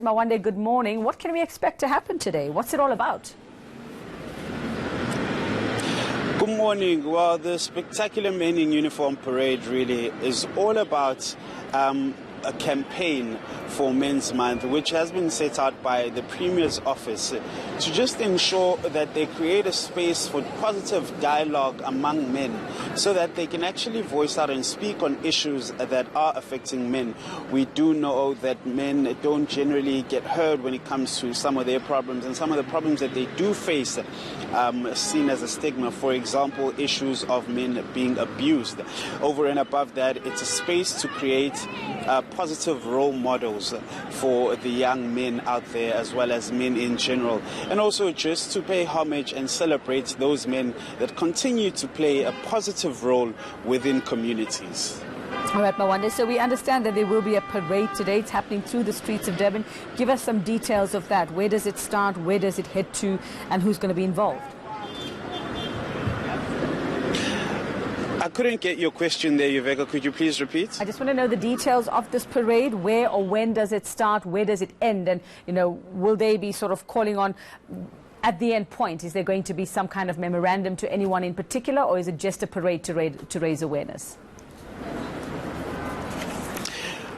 Mawande, good morning. What can we expect to happen today? What's it all about? Good morning. Well, the spectacular Men in Uniform parade really is all about a campaign for Men's Month, which has been set out by the Premier's office to just ensure that they create a space for positive dialogue among men so that they can actually voice out and speak on issues that are affecting men. We do know that men don't generally get heard when it comes to some of their problems, and some of the problems that they do face seen as a stigma. For example, issues of men being abused. Over and above that, it's a space to create positive role models for the young men out there, as well as men in general, and also just to pay homage and celebrate those men that continue to play a positive role within communities. All right, Mawande, so we understand that there will be a parade today. It's happening through the streets of Durban. Give us some details of that. Where does it start? Where does it head to? And who's going to be involved? I couldn't get your question there, Yuveka. Could you please repeat? I just want to know the details of this parade. Where or when does it start? Where does it end? And, you know, will they be sort of calling on, at the end point, is there going to be some kind of memorandum to anyone in particular, or is it just a parade to raise awareness?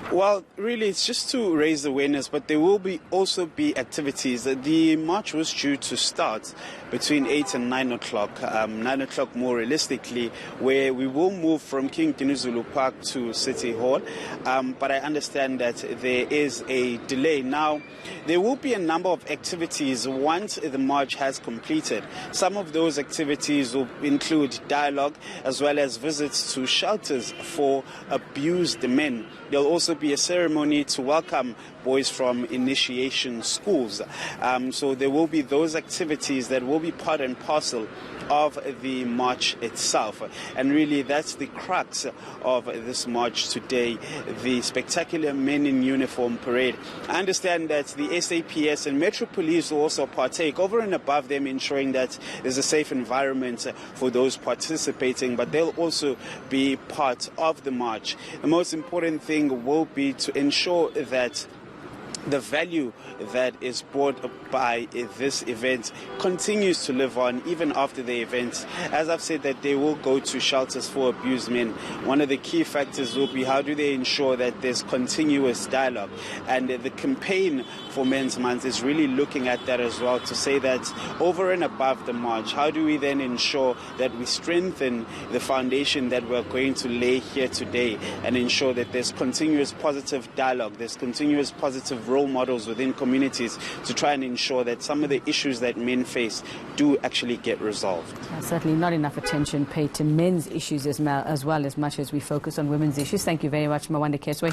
Well, really, it's just to raise awareness, but there will also be activities. The march was due to start between 8 and 9 o'clock, 9 o'clock more realistically, where we will move from King Dinuzulu Park to City Hall. But I understand that there is a delay. Now, there will be a number of activities once the march has completed. Some of those activities will include dialogue as well as visits to shelters for abused men. There'll also be a ceremony to welcome boys from initiation schools. So there will be those activities that will be part and parcel of the march itself. And really, that's the crux of this march today, the spectacular Men in Uniform parade. I understand that the SAPS and Metro Police will also partake, over and above them ensuring that there's a safe environment for those participating, but they'll also be part of the march. The most important thing will be to ensure that the value that is brought by this event continues to live on even after the event. As I've said, that they will go to shelters for abused men. One of the key factors will be how do they ensure that there's continuous dialogue. And the campaign for Men's Month is really looking at that as well, to say that over and above the march, how do we then ensure that we strengthen the foundation that we're going to lay here today and ensure that there's continuous positive dialogue, there's continuous positive role models within communities to try and ensure that some of the issues that men face do actually get resolved. Certainly not enough attention paid to men's issues as well as much as we focus on women's issues. Thank you very much, Mawande Keswe.